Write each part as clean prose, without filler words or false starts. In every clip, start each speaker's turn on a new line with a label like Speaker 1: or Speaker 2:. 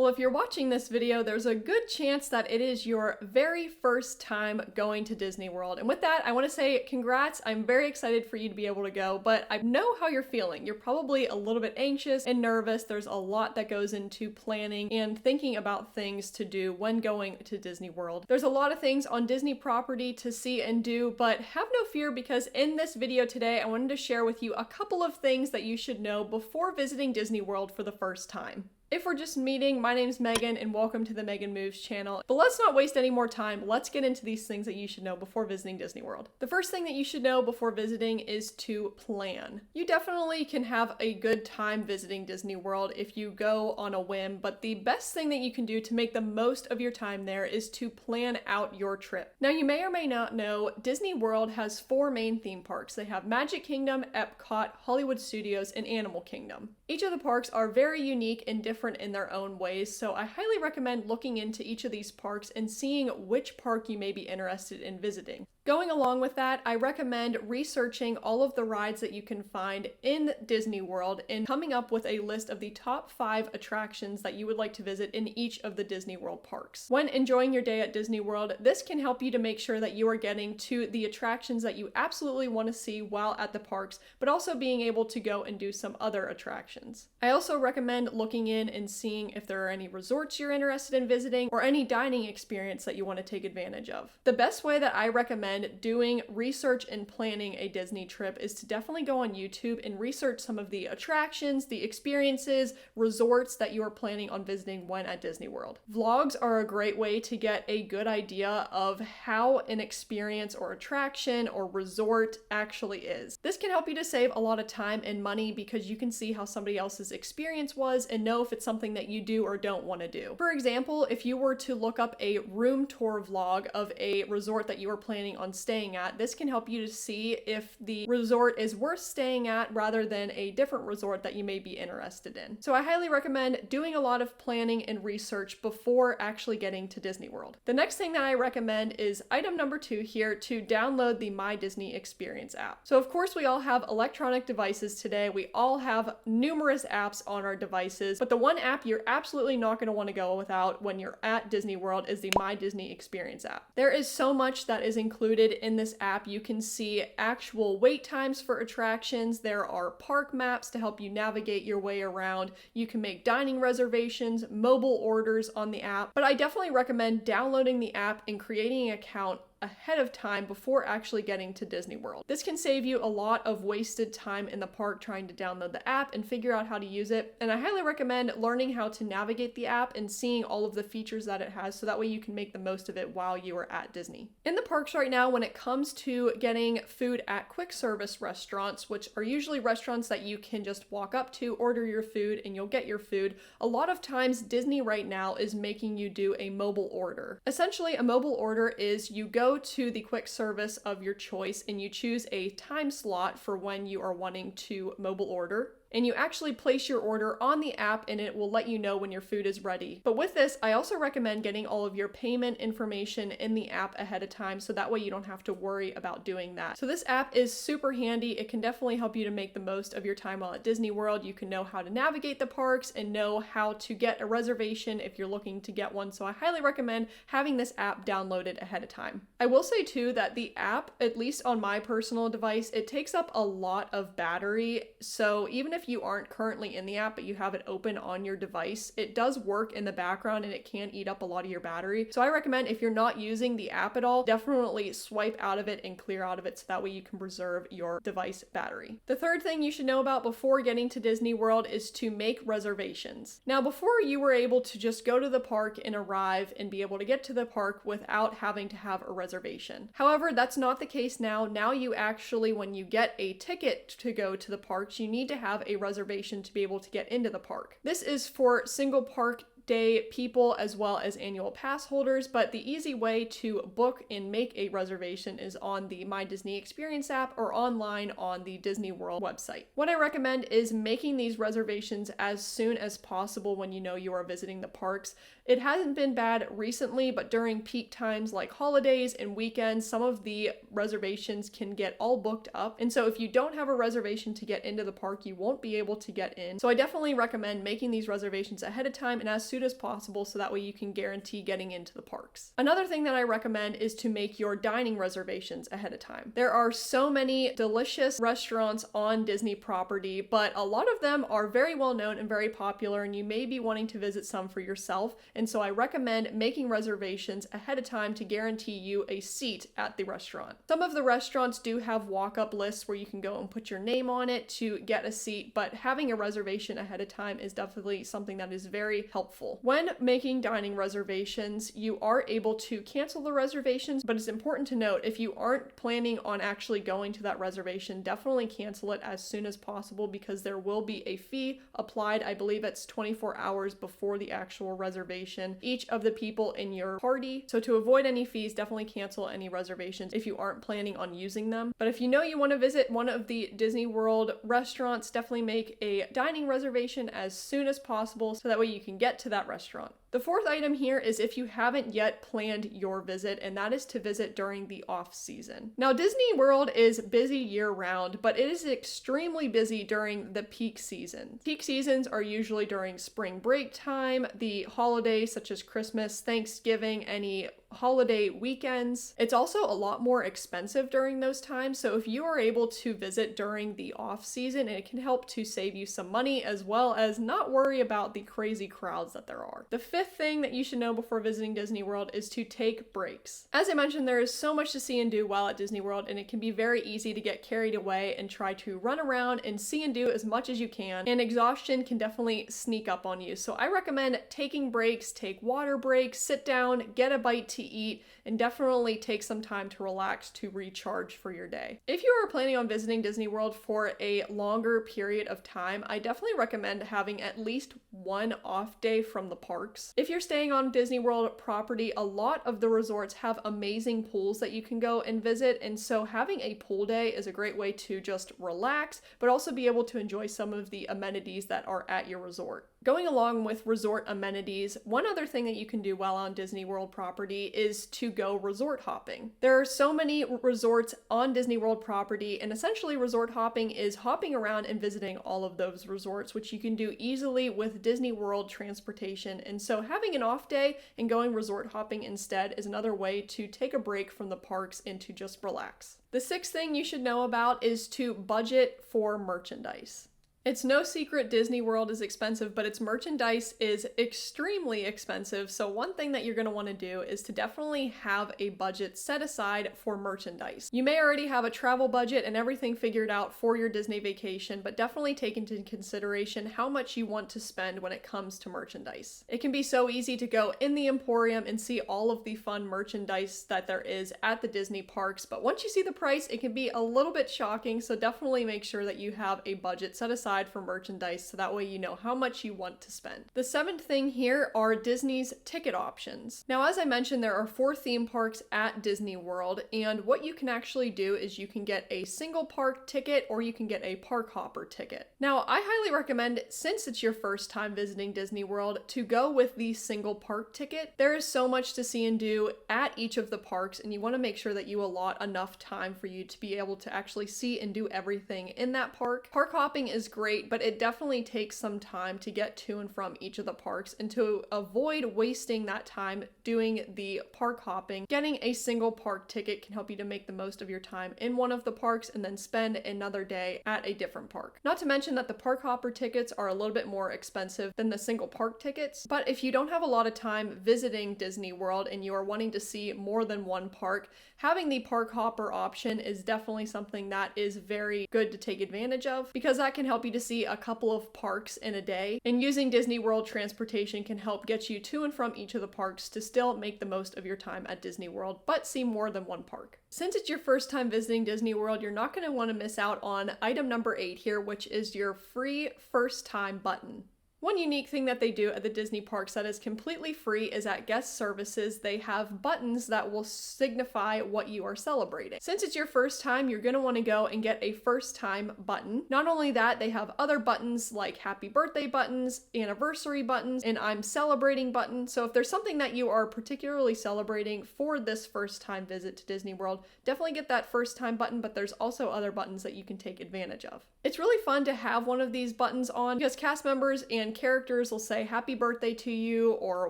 Speaker 1: Well, if you're watching this video, there's a good chance that it is your very first time going to Disney World. And with that, I want to say congrats. I'm very excited for you to be able to go, but I know how you're feeling. You're probably a little bit anxious and nervous. There's a lot that goes into planning and thinking about things to do when going to Disney World. There's a lot of things on Disney property to see and do, but have no fear because in this video today, I wanted to share with you a couple of things that you should know before visiting Disney World for the first time. If we're just meeting, my name's Megan and welcome to the Megan Moves channel. But let's not waste any more time. Let's get into these things that you should know before visiting Disney World. The first thing that you should know before visiting is to plan. You definitely can have a good time visiting Disney World if you go on a whim, but the best thing that you can do to make the most of your time there is to plan out your trip. Now, you may or may not know, Disney World has 4 main theme parks. They have Magic Kingdom, Epcot, Hollywood Studios, and Animal Kingdom. Each of the parks are very unique and different in their own ways, so I highly recommend looking into each of these parks and seeing which park you may be interested in visiting. Going along with that, I recommend researching all of the rides that you can find in Disney World and coming up with a list of the top 5 attractions that you would like to visit in each of the Disney World parks. When enjoying your day at Disney World, this can help you to make sure that you are getting to the attractions that you absolutely want to see while at the parks, but also being able to go and do some other attractions. I also recommend looking in and seeing if there are any resorts you're interested in visiting or any dining experience that you want to take advantage of. The best way that I recommend doing research and planning a Disney trip is to definitely go on YouTube and research some of the attractions, the experiences, resorts that you are planning on visiting when at Disney World. Vlogs are a great way to get a good idea of how an experience or attraction or resort actually is. This can help you to save a lot of time and money because you can see how somebody else's experience was and know if it's something that you do or don't want to do. For example, if you were to look up a room tour vlog of a resort that you are planning on staying at, this can help you to see if the resort is worth staying at rather than a different resort that you may be interested in. So I highly recommend doing a lot of planning and research before actually getting to Disney World. The next thing that I recommend is item number 2 here, to download the My Disney Experience app. So of course we all have electronic devices today. We all have numerous apps on our devices, but the one app you're absolutely not going to want to go without when you're at Disney World is the My Disney Experience app. There is so much that is included in this app. You can see actual wait times for attractions. There are park maps to help you navigate your way around. You can make dining reservations, mobile orders on the app, but I definitely recommend downloading the app and creating an account ahead of time before actually getting to Disney World. This can save you a lot of wasted time in the park trying to download the app and figure out how to use it. And I highly recommend learning how to navigate the app and seeing all of the features that it has so that way you can make the most of it while you are at Disney. In the parks right now, when it comes to getting food at quick service restaurants, which are usually restaurants that you can just walk up to, order your food, and you'll get your food, a lot of times Disney right now is making you do a mobile order. Essentially, a mobile order is you go to the quick service of your choice and you choose a time slot for when you are wanting to mobile order. And you actually place your order on the app and it will let you know when your food is ready. But with this, I also recommend getting all of your payment information in the app ahead of time so that way you don't have to worry about doing that. So this app is super handy. It can definitely help you to make the most of your time while at Disney World. You can know how to navigate the parks and know how to get a reservation if you're looking to get one. So I highly recommend having this app downloaded ahead of time. I will say too that the app, at least on my personal device, it takes up a lot of battery. So even if you aren't currently in the app but you have it open on your device, it does work in the background and it can eat up a lot of your battery. So I recommend if you're not using the app at all, definitely swipe out of it and clear out of it so that way you can preserve your device battery. The third thing you should know about before getting to Disney World is to make reservations. Now, before you were able to just go to the park and arrive and be able to get to the park without having to have a reservation. However, that's not the case now. Now you actually, when you get a ticket to go to the parks, you need to have a reservation to be able to get into the park. This is for single park day people as well as annual pass holders, but the easy way to book and make a reservation is on the My Disney Experience app or online on the Disney World website. What I recommend is making these reservations as soon as possible when you know you are visiting the parks. It hasn't been bad recently, but during peak times like holidays and weekends, some of the reservations can get all booked up. And so if you don't have a reservation to get into the park, you won't be able to get in. So I definitely recommend making these reservations ahead of time and as soon as possible so that way you can guarantee getting into the parks. Another thing that I recommend is to make your dining reservations ahead of time. There are so many delicious restaurants on Disney property, but a lot of them are very well known and very popular, and you may be wanting to visit some for yourself. And so I recommend making reservations ahead of time to guarantee you a seat at the restaurant. Some of the restaurants do have walk-up lists where you can go and put your name on it to get a seat, but having a reservation ahead of time is definitely something that is very helpful. When making dining reservations, you are able to cancel the reservations, but it's important to note if you aren't planning on actually going to that reservation, definitely cancel it as soon as possible because there will be a fee applied. I believe it's 24 hours before the actual reservation, each of the people in your party. So to avoid any fees, definitely cancel any reservations if you aren't planning on using them. But if you know you want to visit one of the Disney World restaurants, definitely make a dining reservation as soon as possible so that way you can get to that restaurant. The fourth item here is if you haven't yet planned your visit, and that is to visit during the off season. Now, Disney World is busy year round, but it is extremely busy during the peak season. Peak seasons are usually during spring break time, the holidays such as Christmas, Thanksgiving, any holiday weekends. It's also a lot more expensive during those times, so if you are able to visit during the off season, it can help to save you some money as well as not worry about the crazy crowds that there are. The fifth thing that you should know before visiting Disney World is to take breaks. As I mentioned, there is so much to see and do while at Disney World, and it can be very easy to get carried away and try to run around and see and do as much as you can, and exhaustion can definitely sneak up on you. So I recommend taking breaks, take water breaks, sit down, get a bite to eat, and definitely take some time to relax to recharge for your day. If you are planning on visiting Disney World for a longer period of time, I definitely recommend having at least one off day from the parks. If you're staying on Disney World property, a lot of the resorts have amazing pools that you can go and visit, and so having a pool day is a great way to just relax, but also be able to enjoy some of the amenities that are at your resort. Going along with resort amenities, one other thing that you can do while on Disney World property is to go resort hopping. There are so many resorts on Disney World property, and essentially resort hopping is hopping around and visiting all of those resorts, which you can do easily with Disney World transportation. And so having an off day and going resort hopping instead is another way to take a break from the parks and to just relax. The sixth thing you should know about is to budget for merchandise. It's no secret Disney World is expensive, but its merchandise is extremely expensive. So one thing that you're going to want to do is to definitely have a budget set aside for merchandise. You may already have a travel budget and everything figured out for your Disney vacation, but definitely take into consideration how much you want to spend when it comes to merchandise. It can be so easy to go in the Emporium and see all of the fun merchandise that there is at the Disney parks, but once you see the price, it can be a little bit shocking. So definitely make sure that you have a budget set aside for merchandise so that way you know how much you want to spend. The seventh thing here are Disney's ticket options. Now, as I mentioned, there are 4 theme parks at Disney World, and what you can actually do is you can get a single park ticket or you can get a park hopper ticket. Now, I highly recommend, since it's your first time visiting Disney World, to go with the single park ticket. There is so much to see and do at each of the parks, and you want to make sure that you allot enough time for you to be able to actually see and do everything in that park. Park hopping is great, but it definitely takes some time to get to and from each of the parks, and to avoid wasting that time doing the park hopping, getting a single park ticket can help you to make the most of your time in one of the parks and then spend another day at a different park. Not to mention that the park hopper tickets are a little bit more expensive than the single park tickets, but if you don't have a lot of time visiting Disney World and you are wanting to see more than one park, having the park hopper option is definitely something that is very good to take advantage of, because that can help you to see a couple of parks in a day, and using Disney World transportation can help get you to and from each of the parks to still make the most of your time at Disney World, but see more than one park. Since it's your first time visiting Disney World, you're not going to want to miss out on item number 8 here, which is your free first time button. One unique thing that they do at the Disney parks that is completely free is at guest services, they have buttons that will signify what you are celebrating. Since it's your first time, you're going to want to go and get a first time button. Not only that, they have other buttons like happy birthday buttons, anniversary buttons, and I'm celebrating button. So if there's something that you are particularly celebrating for this first time visit to Disney World, definitely get that first time button, but there's also other buttons that you can take advantage of. It's really fun to have one of these buttons on because cast members and and characters will say happy birthday to you or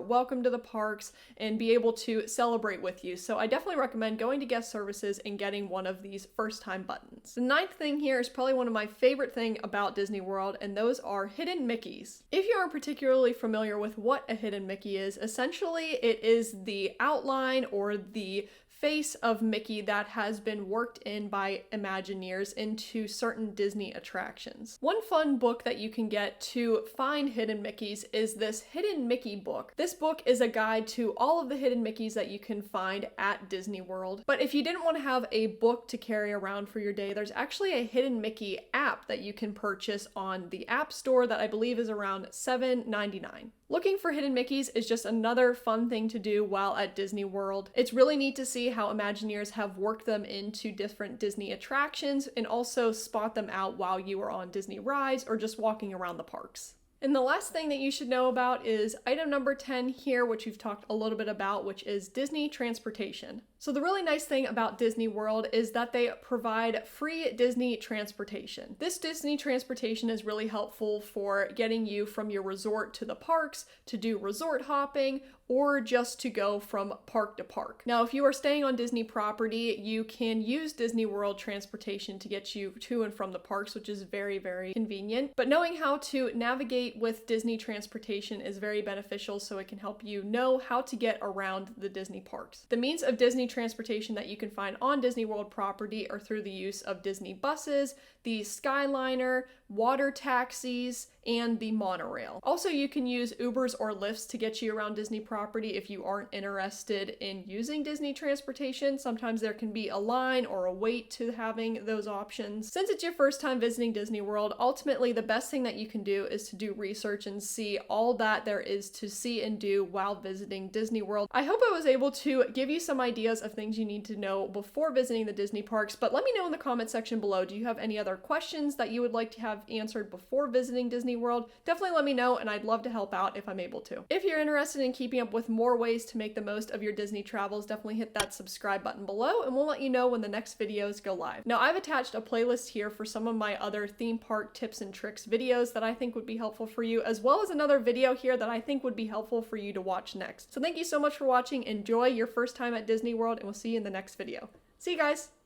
Speaker 1: welcome to the parks and be able to celebrate with you. So I definitely recommend going to guest services and getting one of these first time buttons. The ninth thing here is probably one of my favorite things about Disney World, and those are hidden Mickeys. If you aren't particularly familiar with what a hidden Mickey is, essentially it is the outline or the face of Mickey that has been worked in by Imagineers into certain Disney attractions. One fun book that you can get to find hidden Mickeys is this Hidden Mickey book. This book is a guide to all of the hidden Mickeys that you can find at Disney World. But if you didn't want to have a book to carry around for your day, there's actually a Hidden Mickey app that you can purchase on the App Store that I believe is around $7.99. Looking for hidden Mickeys is just another fun thing to do while at Disney World. It's really neat to see how Imagineers have worked them into different Disney attractions and also spot them out while you are on Disney rides or just walking around the parks. And the last thing that you should know about is item number 10 here, which we've talked a little bit about, which is Disney transportation. So the really nice thing about Disney World is that they provide free Disney transportation. This Disney transportation is really helpful for getting you from your resort to the parks, to do resort hopping, or just to go from park to park. Now, if you are staying on Disney property, you can use Disney World transportation to get you to and from the parks, which is very, very convenient. But knowing how to navigate with Disney transportation is very beneficial, so it can help you know how to get around the Disney parks. The means of Disney transportation that you can find on Disney World property are through the use of Disney buses, the Skyliner, water taxis, and the monorail. Also, you can use Ubers or Lyfts to get you around Disney property if you aren't interested in using Disney transportation. Sometimes there can be a line or a wait to having those options. Since it's your first time visiting Disney World, ultimately the best thing that you can do is to do research and see all that there is to see and do while visiting Disney World. I hope I was able to give you some ideas of things you need to know before visiting the Disney parks, but let me know in the comment section below, do you have any other questions that you would like to have answered before visiting Disney World? Definitely let me know, and I'd love to help out if I'm able to. If you're interested in keeping up with more ways to make the most of your Disney travels, definitely hit that subscribe button below, and we'll let you know when the next videos go live. Now, I've attached a playlist here for some of my other theme park tips and tricks videos that I think would be helpful for you, as well as another video here that I think would be helpful for you to watch next. So thank you so much for watching. Enjoy your first time at Disney World, and we'll see you in the next video. See you guys!